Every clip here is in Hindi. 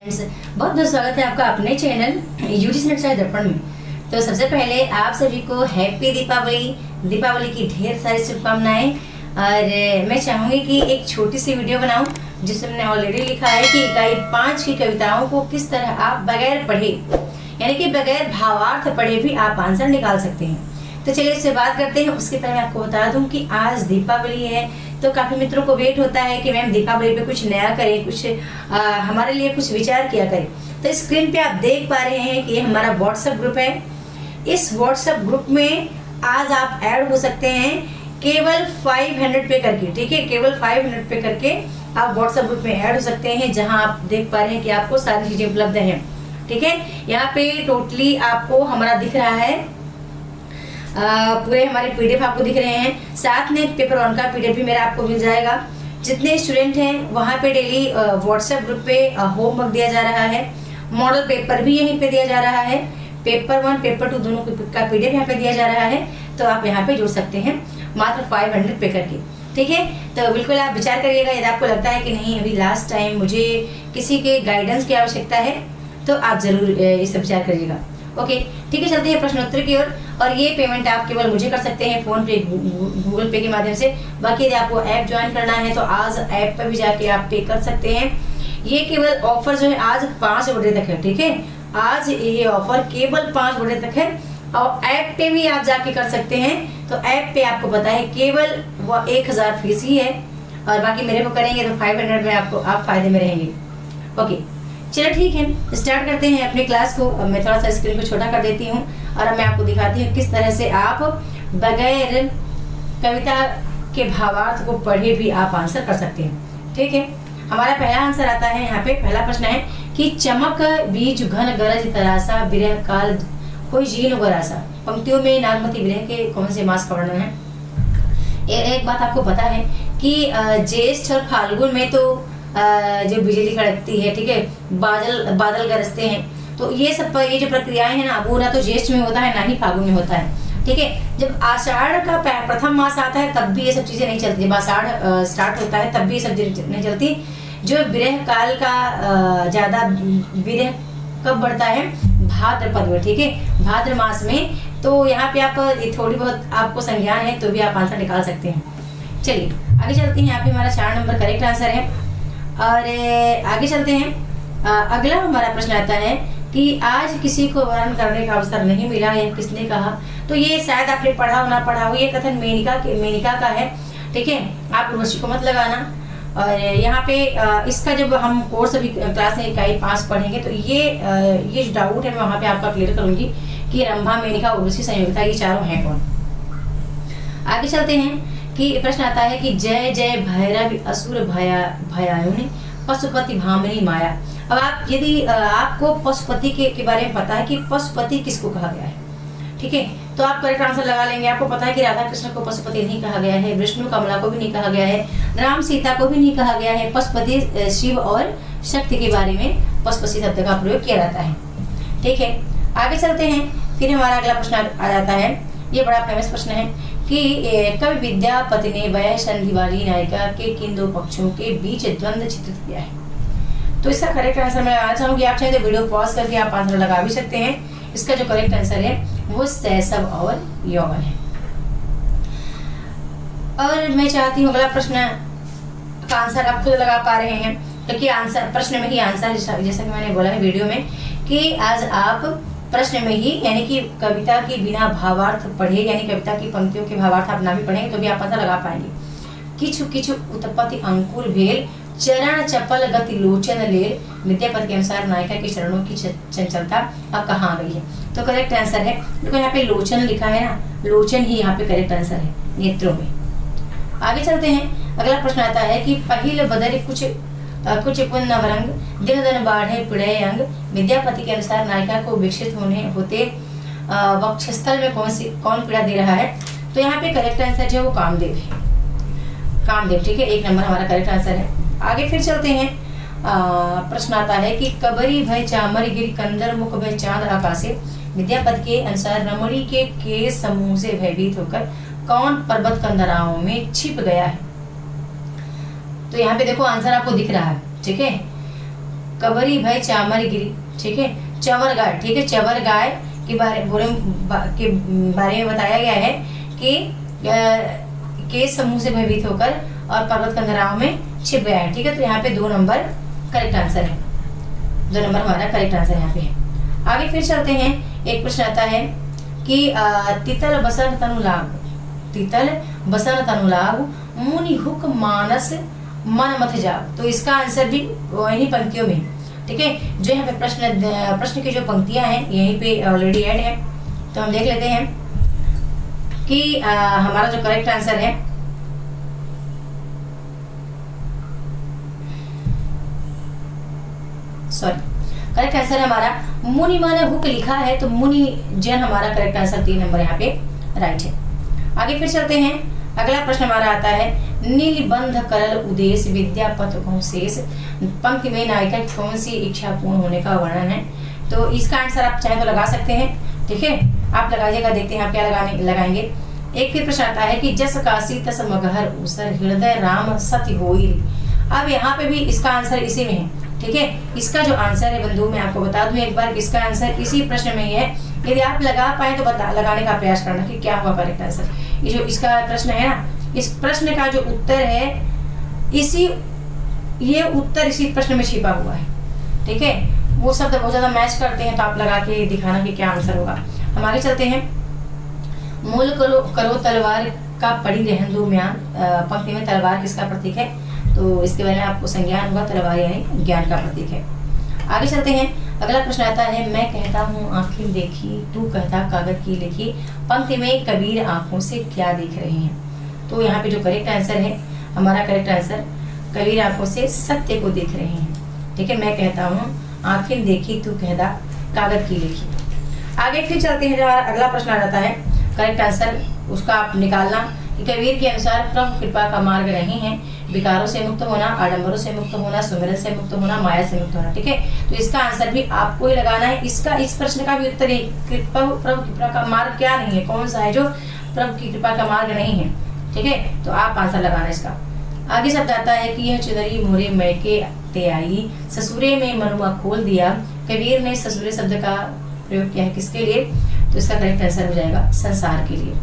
बहुत बहुत स्वागत है आपका अपने चैनल यूजीसी नक्शा दर्पण में। तो सबसे पहले आप सभी को हैप्पी दीपावली की ढेर सारी शुभकामनाएं। और मैं चाहूंगी कि एक छोटी सी वीडियो बनाऊं जिसमें मैंने ऑलरेडी लिखा है कि इकाई 5 की कविताओं को किस तरह आप बगैर पढ़े यानी कि बगैर भावार्थ पढ़े भी आप आंसर निकाल सकते हैं। तो चलिए इससे बात करते हैं। उसके पहले आपको बता दूं कि आज दीपावली है, तो काफी मित्रों को वेट होता है कि मैम दीपावली पे कुछ नया करें, कुछ हमारे लिए कुछ विचार किया करें। तो स्क्रीन पे आप देख पा रहे हैं कि ये हमारा व्हाट्सएप ग्रुप है। इस व्हाट्सएप ग्रुप में आज आप ऐड हो सकते हैं केवल 500 पे करके, ठीक है, केवल 500 पे करके आप व्हाट्सएप ग्रुप में ऐड हो सकते हैं, जहां आप देख पा रहे हैं कि आपको सारी चीजें उपलब्ध हैं। ठीक है, यहाँ पे टोटली आपको हमारा दिख रहा है, पूरे हमारे पीडीएफ आपको दिख रहे हैं। साथ में पेपर 1 का पीडीएफ भी मेरा आपको मिल जाएगा। जितने स्टूडेंट हैं वहाँ पे डेली व्हाट्सएप ग्रुप पे होमवर्क दिया जा रहा है। मॉडल पेपर भी यहीं पे दिया जा रहा है। पेपर 1 पेपर 2 दोनों का पीडीएफ यहाँ पे दिया जा रहा है, तो आप यहाँ पे जुड़ सकते हैं मात्र 500 पे करके। ठीक है, तो बिल्कुल आप विचार करिएगा। यदि आपको लगता है कि नहीं अभी लास्ट टाइम मुझे किसी के गाइडेंस की आवश्यकता है, तो आप जरूर इस विचार करिएगा। ओके, ठीक है, चलते हैं प्रश्नोत्तर की ओर। और ये पेमेंट आप केवल मुझे कर सकते हैं फोन पे, गूगल पे के माध्यम से। बाकी यदि आपको ऐप ज्वाइन करना है तो आज ऐप पर भी जाके आप पे कर सकते हैं। ये केवल ऑफर जो है आज 5 बजे तक है। ठीक है, आज ये ऑफर केवल 5 बजे तक है और ऐप पे भी आप जाके कर सकते हैं। तो ऐप पे आपको पता है केवल वो 1000 फीस ही है और बाकी मेरे को करेंगे तो 500 में आपको आप फायदे में रहेंगे। ओके, चलो ठीक है, स्टार्ट करते हैं अपनी क्लास को। अब मैं थोड़ा सा स्क्रीन को छोटा कर देती हूँ और अब मैं आपको दिखाती हूँ किस तरह से आप बगैर कविता के भावार्थ को पढ़े भी आप आंसर कर सकते हैं। ठीक है, हमारा पहला आंसर आता है यहाँ पे। पहला प्रश्न है कि चमक बीज घन गरज तरासा विरह काल कोई जीन गरासा। पंक्तियों में नागमती विरह के कौन से मास का वर्णन है। एक बात आपको पता है कि ज्येष्ठ और फाल्गुन में तो जो बिजली कड़कती है, ठीक है, बादल गरजते हैं, तो ये सब ये जो प्रक्रियाएं हैं ना, वो ना तो ज्येष्ठ में होता है ना ही फागुन में होता है। ठीक है, जब आषाढ़ का प्रथम मास आता है तब भी ये सब चीजें नहीं चलती। जब आषाढ़ स्टार्ट होता है तब भी ये सब चीजें नहीं चलती। जो विरह काल का ज्यादा विरह कब बढ़ता है, भाद्रपद में। ठीक है, भाद्र मास में। तो यहाँ पे आप थोड़ी बहुत आपको संज्ञान है तो भी आप आंसर निकाल सकते हैं। चलिए आगे चलते हैं। यहाँ पे हमारा 4 नंबर करेक्ट आंसर है। और आगे चलते हैं। अगला हमारा प्रश्न आता है कि आज किसी को वर्णन करने का अवसर नहीं मिला, यह किसने कहा। तो ये शायद आपने पढ़ा हो ना पढ़ा हो, ये कथन मेनिका का है। ठीक है, आप उर्वशी को मत लगाना। और यहाँ पे इसका जब हम कोर्स अभी क्लास में इकाई 5 पढ़ेंगे तो ये जो डाउट है मैं वहाँ पे आपका क्लियर करूंगी कि रंभा, मेनिका, उर्वशी, संयोगिता ये चारों हैं कौन। आगे चलते हैं कि प्रश्न आता है कि जय जय भैरवी असुर भयायुनि पशुपति भामिनी माया। अब आप यदि आपको पशुपति के बारे में पता है कि पशुपति किसको कहा गया है, ठीक है, तो आप करेक्ट आंसर लगा लेंगे। आपको पता है कि राधा कृष्ण को पशुपति नहीं कहा गया है, विष्णु कमला को भी नहीं कहा गया है, राम सीता को भी नहीं कहा गया है। पशुपति शिव और शक्ति के बारे में पशुपति शब्द का प्रयोग किया जाता है। ठीक है, आगे चलते हैं। फिर हमारा अगला प्रश्न आ जाता है, ये बड़ा फेमस प्रश्न है कि कवि विद्यापति ने वह संधि वाली नायिका के किन दो पक्षों के बीच द्वंद्व चित्रित किया है। तो इसका करेक्ट आंसर मैं लगाना चाहूंगी। आप चाहे तो वीडियो पॉज करके आप आंसर लगा भी सकते हैं। इसका जो करेक्ट आंसर है वो शैशव और यौवन है। और मैं चाहती हूँ अगला प्रश्न का आंसर आप खुद लगा पा रहे हैं, क्योंकि आंसर प्रश्न में ही आंसर, जैसा कि मैंने बोला है वीडियो में कि आज आप प्रश्न में ही यानी कि कविता की बिना भावार्थ पढ़े, यानी कविता की पंक्तियों के भावार्थ आप ना भी पढ़ेंगे तो भी आप पता लगा पाएंगे। किछु किछु उत्पत्ति अंकुर भेल चरण चपल गति लोचन लेल। विद्यापति के अनुसार नायिका के चरणों की चंचलता अब कहाँ गई है। तो करेक्ट आंसर है, देखो यहाँ पे लोचन लिखा है ना, लोचन ही यहाँ पे करेक्ट आंसर है, नेत्रों में। आगे चलते हैं। अगला प्रश्न आता है कि पहिल बदर कुछ पुण्य नवरंग दिन दिन बाढ़े पीड़े अंग। विद्यापति के अनुसार नायिका को विकसित होते वक्षस्थल में कौन पीड़ा दे रहा है। तो यहाँ पे करेक्ट आंसर जो है वो कामदेव है, कामदेव। ठीक है, 1 नंबर हमारा करेक्ट आंसर है। आगे फिर चलते हैं। प्रश्न आता है कि कबरी भय चामर गिर कंदर मुख भय चांद आकाशे। विद्यापति के अनुसार रमणी के समूह से भयभीत होकर कौन पर्वत कंदराओं में छिप गया है। तो यहाँ पे देखो आंसर आपको दिख रहा है। ठीक है, कबरी भय चामर गिरी, ठीक है, चवर गाय, ठीक है, चवर गाय के बारे में बताया गया है कि के समूह से भयभीत होकर और पर्वत कंदराओं में छिप गया है, ठीक है। तो यहाँ पे 2 नंबर करेक्ट आंसर है, 2 नंबर हमारा करेक्ट आंसर यहाँ पे है। आगे फिर चलते हैं, एक प्रश्न आता है कि तितल बसन तनु लाग, तितल बसन तनु लाग मुनि हुक मानस मन मथ जाग। तो इसका आंसर भी वही पंक्तियों में, ठीक है। जो यहाँ पे प्रश्न की जो पंक्तियां हैं यहीं पे ऑलरेडी ऐड है, तो हम देख लेते हैं कि हमारा जो करेक्ट आंसर है करेक्ट आंसर है हमारा मुनि माने हुक लिखा है, तो मुनि जन हमारा करेक्ट आंसर 3 नंबर यहाँ पे राइट है। आगे फिर चलते हैं, अगला प्रश्न हमारा आता है नीलबंध करल उदेश विद्या पथ कौन शेष। पंक्ति में नायिका की कौन सी इच्छा पूर्ण होने का वर्णन है। तो इसका आंसर आप चाहे तो लगा सकते हैं, ठीक है, आप लगाइएगा, देखते हैं आप क्या लगाएंगे। एक फिर प्रश्न आता है कि जस काशी तस मगहर उसर हृदय राम सत्य होई। अब यहाँ पे भी इसका आंसर इसी में है, ठीक है। इसका जो आंसर है बंधु मैं आपको बता दूं एक बार, इसका आंसर इसी प्रश्न में ही है। यदि आप लगा पाए तो लगाने का प्रयास करना कि क्या हुआ करेक्ट आंसर। ये जो इसका प्रश्न है ना, इस प्रश्न का जो उत्तर है ये उत्तर इसी प्रश्न में छिपा हुआ है, ठीक है। वो शब्द बहुत ज्यादा मैच करते हैं, तो आप लगा के दिखाना कि क्या आंसर होगा। हम आगे चलते हैं, मूल करो तलवार का पड़ी रहन दो म्यान। पंक्ति में तलवार किसका प्रतीक है, तो इसके बारे में आपको संज्ञान होगा, तलवार यानी ज्ञान का प्रतीक है। आगे चलते हैं, अगला प्रश्न आता है मैं कहता हूँ आंखें देखी तू कहता कागज की लिखी। पंक्ति में कबीर आंखों से क्या देख रहे हैं। तो यहाँ पे जो करेक्ट आंसर है हमारा करेक्ट आंसर कबीर आंखों से सत्य को देख रहे हैं, ठीक है। मैं कहता हूँ आंखें देखी तू कहता कागज की लिखी। आगे फिर चलते हैं, अगला प्रश्न आ जाता है करेक्ट आंसर उसका आप निकालना कि कबीर के अनुसार प्रभु कृपा का मार्ग नहीं है विकारों से मुक्त होना, आडंबरों से मुक्त होना, सुमिरन से मुक्त होना, माया से मुक्त होना, ठीक है। तो इसका आंसर भी आपको ही लगाना है। इस प्रश्न का भी उत्तर है प्रभु कृपा का मार्ग क्या नहीं है, कौन सा है जो प्रभु की कृपा का मार्ग नहीं है, ठीक है। तो आप आंसर लगाना इसका। आगे शब्द आता है कि यह चुनरी मोरे मैके ते आई ससुरे में मनुआ खोल दिया। कबीर ने ससुरे शब्द का प्रयोग किया है किसके लिए, तो इसका करेक्ट आंसर हो जाएगा संसार के लिए।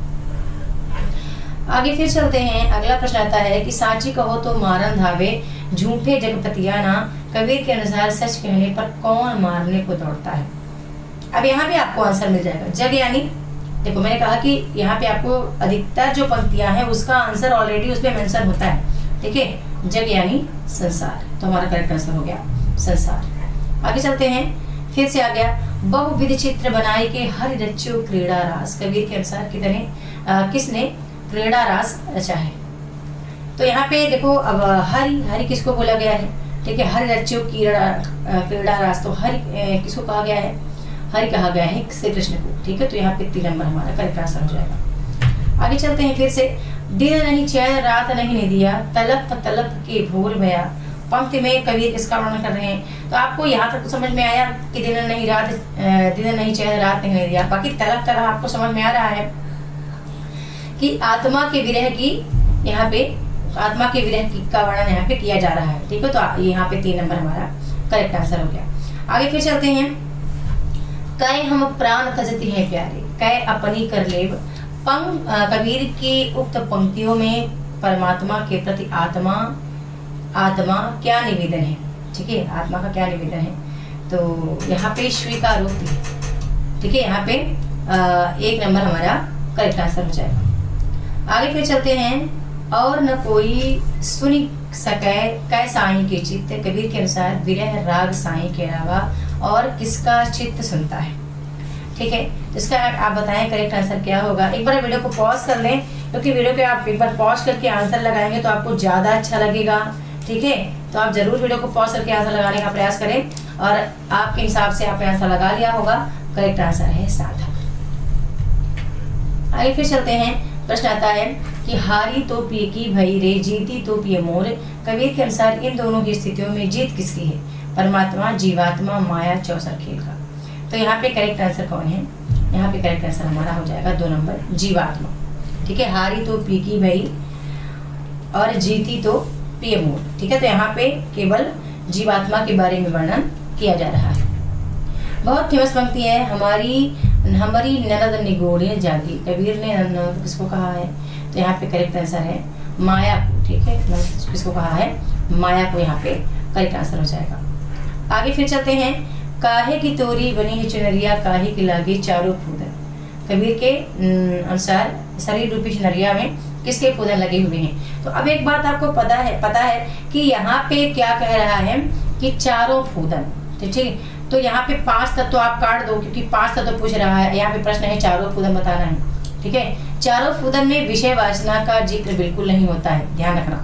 आगे फिर चलते हैं, अगला प्रश्न आता है कि साची कहो तो मारन धावे झूठे जगपतिया ना। कबीर के अनुसार सच कहने पर कौन मारने को दौड़ता है। अब यहाँ पे आपको आंसर मिल जाएगा जग यानी, देखो मैंने कहा कि यहाँ पे आपको अधिकतर जो पंक्तियां हैं उसका आंसर ऑलरेडी उसमें मेंशन होता है, ठीक है। जग यानी संसार, तो हमारा करेक्ट आंसर हो गया संसार। आगे चलते हैं, फिर से आ गया बहुविध चित्र बनाए के हरि रच्यो क्रीड़ा रास। कबीर के अनुसार किसने क्रीड़ा रास रचा है। तो यहाँ पे देखो अब हरि किसको बोला गया है, ठीक है, हरि रच्यो क्रीड़ा रास। तो हरि किसको कहा गया है, हरि कहा गया है श्री कृष्ण को, ठीक है। तो यहाँ पे 3 नंबर हमारा करेक्ट आंसर हो जाएगा। आगे चलते हैं, फिर से दिन नहीं चैन रात नहीं ने दिया तलप के भोर भया। पंक्ति में कबीर किसका वर्णन कर रहे हैं। तो आपको यहाँ तक तो समझ में आया कि दिन नहीं चैन रात नहीं दिया। बाकी तलप आपको समझ में आ रहा है कि आत्मा के विरह की यहाँ पे आत्मा के विरह का वर्णन यहाँ पे किया जा रहा है, ठीक है। तो यहाँ पे 3 नंबर हमारा करेक्ट आंसर हो गया। आगे फिर चलते हैं, कै हम प्राण तजती है प्यारे कै अपनी कर लेब। कबीर की उक्त पंक्तियों में परमात्मा के प्रति आत्मा क्या निवेदन है, ठीक है, आत्मा का क्या निवेदन है। तो यहाँ पे स्वीकार होती है, ठीक है। यहाँ पे 1 नंबर हमारा करेक्ट आंसर हो जाएगा। आगे फिर चलते हैं, और न कोई सुनी सके कै साईं के चित्त। कबीर के अनुसार विरह राग साईं के अलावा और किसका चित्त सुनता है, ठीक है। तो इसका आप बताएं करेक्ट आंसर क्या होगा। एक बार वीडियो को पॉज कर लें, क्योंकि वीडियो के आप एक बार पॉज करके आंसर लगाएंगे तो आपको ज्यादा अच्छा लगेगा, ठीक है। तो आप जरूर वीडियो को पॉज करके आंसर लगाने का प्रयास करें, और आपके हिसाब से आपने आंसर लगा लिया होगा। करेक्ट आंसर है साधक। आगे फिर चलते हैं, प्रश्न आता है कि हारी तो पिए की भई रे जीती तो पिए मोर। कबीर के अनुसार इन दोनों की स्थितियों में जीत किसकी है, परमात्मा, जीवात्मा, माया, चौसर खेल का। तो यहाँ पे करेक्ट आंसर कौन है, यहाँ पे करेक्ट आंसर हमारा हो जाएगा 2 नंबर जीवात्मा, ठीक है। हारी तो पी की भई और जीती तो पिए मोर, ठीक है। तो यहाँ पे केवल जीवात्मा के बारे में वर्णन किया जा रहा है। बहुत फेमस पंक्ति है, हमारी ननद निगोड़े जागी। कबीर ने ननद किसको कहा है? तो यहाँ पे करेक्ट आंसर है माया को। ठीक है, किसको कहा है? माया को यहाँ पे करेक्ट आंसर हो जाएगा। आगे फिर चलते हैं। काहे की तोरी बनी है चुनरिया, काहे की लागे चारों फूदन। कबीर के अनुसार शरीर रूपी चुनरिया में किसके फूदन लगे हुए हैं? तो अब एक बात आपको पता है कि यहाँ पे क्या कह रहा है कि चारों फूदन। ठीक, तो यहाँ पे 5 तत्व आप काट दो, क्योंकि 5 तत्व पूछ रहा है। यहाँ पे प्रश्न है चारों फूदन बताना है। ठीक है, चारों फूदन में विषय वासना का जिक्र बिल्कुल नहीं होता है, ध्यान रखना।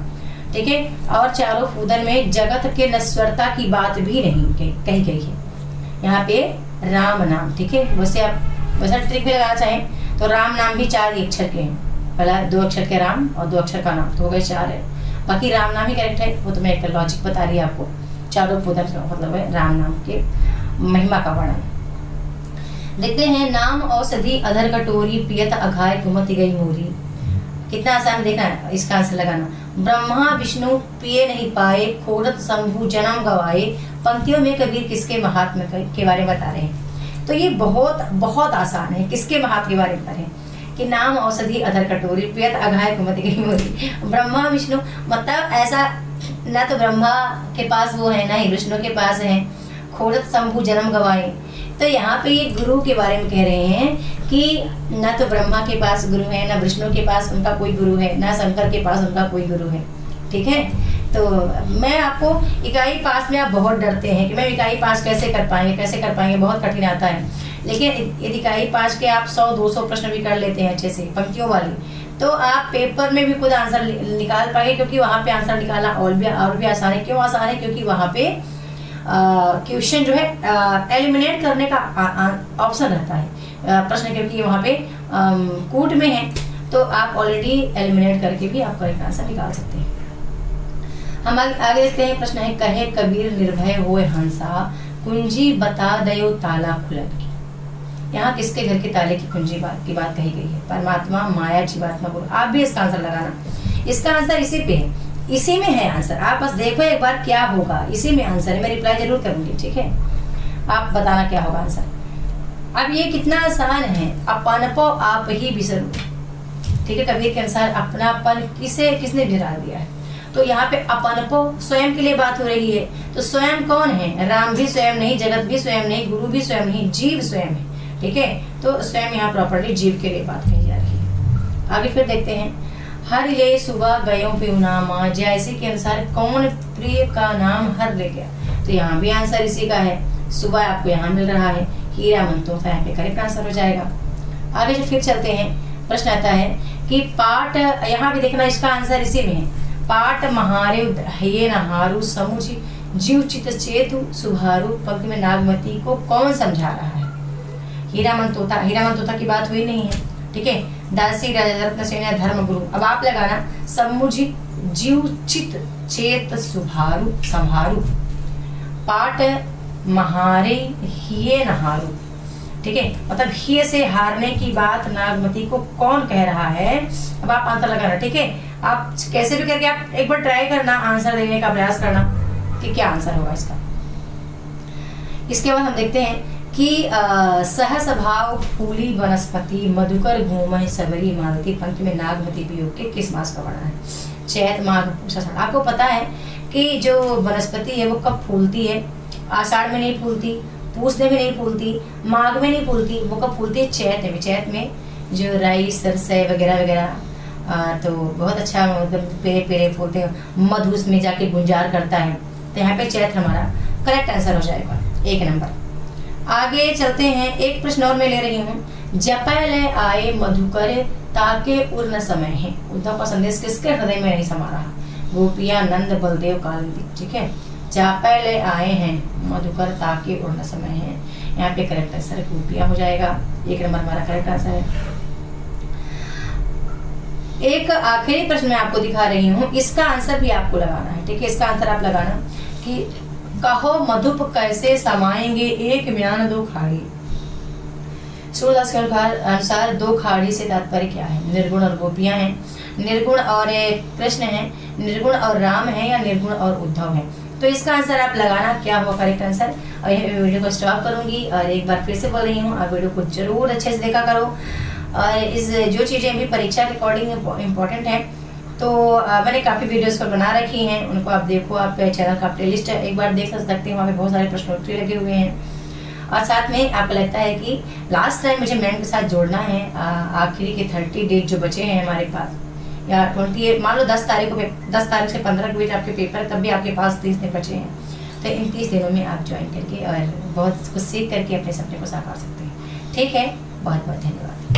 ठीक है, और चारों फूदन में जगत के नश्वरता की बात भी नहीं कही गई है। यहाँ पे राम नाम, ठीक है, वैसे आप वैसा ट्रिक भी लगाना चाहें तो राम नाम भी 4 ही अक्षर के हैं। पहला 2 अक्षर के राम और 2 अक्षर का नाम, तो हो गए 4 है। बाकी राम नाम ही करेक्ट है, वो तो मैं एक लॉजिक बता रही है आपको। चारों फूदन का मतलब है राम नाम के महिमा का वर्णन। देखते हैं। नाम औषधि अधर कटोरी, पियत अघाय घुमती गई मोरी। कितना आसान देखना है इसका आंसर लगाना। ब्रह्मा विष्णु पिए नहीं पाए, खोरत शंभु जन्म गवाए। पंक्तियों में कबीर किसके महात्म्य के बारे में बता रहे हैं? तो ये बहुत बहुत आसान है। किसके महात्म्य के बारे में बता रहे हैं कि नाम औषधि अधर कटोरी, पियत अघाय घुमती गई मोरी। ब्रह्मा विष्णु मतलब ऐसा, ना तो ब्रह्मा के पास वो है, ना ही विष्णु के पास है। खोरत शंभु जन्म गवाए, तो यहाँ पे ये गुरु के बारे में कह रहे हैं कि न तो ब्रह्मा के पास गुरु है, न विष्णु के पास उनका कोई गुरु है, न शंकर के पास उनका कोई गुरु है। ठीक है, तो मैं आपको इकाई पास में आप बहुत डरते हैं कि मैं इकाई पास कैसे कर पाएंगे, बहुत कठिन आता है। लेकिन यदि इकाई पास के आप 100-200 प्रश्न भी कर लेते हैं अच्छे से पंक्तियों वाली, तो आप पेपर में भी खुद आंसर निकाल पाएंगे, क्योंकि वहाँ पे आंसर निकालना और भी आसान है। क्यों आसान है? क्योंकि वहाँ पे क्वेश्चन जो है एलिमिनेट करने का ऑप्शन रहता है प्रश्न, क्योंकि वहाँ पे कूट में है, तो आप ऑलरेडी एलिमिनेट करके भी आप करेक्ट आंसर निकाल सकते हैं। हम आगे देखते हैं। प्रश्न है, कहे कबीर निर्भय होए हंसा, कुंजी बता दयो ताला खुलन की। यहाँ किसके घर के ताले की कुंजी की बात कही गई है? परमात्मा, माया, जीवात्मा, गुरु। आप भी इसका आंसर लगाना। इसका आंसर इसी पे है, इसी में है आंसर। आप बस देखो एक बार क्या होगा, इसी में आंसर है। मैं रिप्लाई जरूर करूंगी, ठीक है, आप बताना क्या होगा आंसर। अब ये कितना आसान है। अपनपो आप ही बिसरो। ठीक है, कबीर के अनुसार अपनापन किसने बिसरा दिया है? तो यहाँ पे अपनपो स्वयं के लिए बात हो रही है। तो स्वयं कौन है? राम भी स्वयं नहीं, जगत भी स्वयं नहीं, गुरु भी स्वयं नहीं, जीव स्वयं है। ठीक है, तो स्वयं यहाँ प्रॉपर्ली जीव के लिए बात कही जा रही है। आगे फिर देखते हैं। हर ले सुबह गयो नामा, जैसे के अनुसार कौन प्रिय का नाम हर ले गया? तो यहाँ भी आंसर इसी का है। सुबह आपको यहाँ मिल रहा है, हीरा मंतो, यहाँ पे करेक्ट आंसर हो जाएगा। आगे जो फिर चलते हैं। प्रश्न आता है कि पाठ, यहाँ भी देखना इसका आंसर इसी में है। पाठ महारे ये नहारू समुझ जीव चित चेतु सुभारू। पंक्ति में नागमती को कौन समझा रहा है? हीरामन तोता की बात हुई नहीं है। ठीक है, दासी राजा रत्नसेन धर्म गुरु। अब आप लगाना समुझित जीव चित चेत सुभारू संभारू। पाठ महारे हिये नहारू। ठीक है, मतलब हिये से हारने की बात नागमती को कौन कह रहा है? अब आप आंसर लगाना। ठीक है, आप कैसे भी करके आप एक बार ट्राई करना, आंसर देने का प्रयास करना कि क्या आंसर होगा इसका। इसके बाद हम देखते हैं कि सहस्वभाव फूली वनस्पति मधुकर घूमय सबरी मालती। पंक्ति में नागमती वियोग के किस मास का वर्णन है? चैत माघ पूषा आषाढ़। आपको पता है कि जो वनस्पति है वो कब फूलती है? आषाढ़ में नहीं फूलती, पूष में भी नहीं फूलती, माघ में नहीं फूलती। वो कब फूलती है? चैत में। चैत में जो राई सरसों वगैरह वगैरह तो बहुत अच्छा, मतलब पेरे पेरे फूलते हैं, मधु उसमें जाके गुंजार करता है। तो यहाँ पे चैत हमारा करेक्ट आंसर हो जाएगा, 1 नंबर। आगे चलते हैं। एक प्रश्न और मैं ले रही हूँ। जपैले आए मधुकर ताके उर्न समय है। उद्धव का संदेश किसके हृदय में नहीं समा रहा? गोपिया नंद बलदेव कालिंदी। ठीक है, जपैले आए हैं मधुकर ताके उर्न समय है। यहाँ पे करेक्ट आंसर गोपिया हो जाएगा, 1 नंबर हमारा करेक्ट आंसर है। एक आखिरी प्रश्न मैं आपको दिखा रही हूँ, इसका आंसर भी आपको लगाना है। ठीक है, इसका आंसर आप लगाना कि कहो मधुप कैसे समाएंगे एक म्यान 2 खाड़ी। सूरदास के अनुसार 2 खाड़ी से तात्पर्य क्या है? निर्गुण और गोपियां हैं, निर्गुण और कृष्ण है, निर्गुण और राम है, या निर्गुण और उद्धव है? तो इसका आंसर आप लगाना क्या होगा करेक्ट आंसर। और यह वीडियो को स्टॉप करूंगी और एक बार फिर से बोल रही हूँ, आप वीडियो को जरूर अच्छे से देखा करो। और इस जो चीज़ें भी परीक्षा के अकॉर्डिंग इम्पोर्टेंट हैं, तो मैंने काफ़ी वीडियोस पर बना रखी हैं, उनको आप देखो। आप चैनल का प्लेलिस्ट एक बार देख सकते हैं, वहाँ पे बहुत सारे प्रश्नोत्तरी लगे हुए हैं। और साथ में आपको लगता है कि लास्ट टाइम मुझे मैम के साथ जोड़ना है, आखिरी के 30 डेट जो बचे हैं हमारे पास, या 28, मान लो 10 तारीख से 15 के बीच आपके पेपर, तब भी आपके पास 30 दिन बचे हैं। तो इन 30 दिनों में आप ज्वाइन करके और बहुत कुछ सीख करके अपने सपने को साकार सकते हैं। ठीक है, बहुत बहुत धन्यवाद।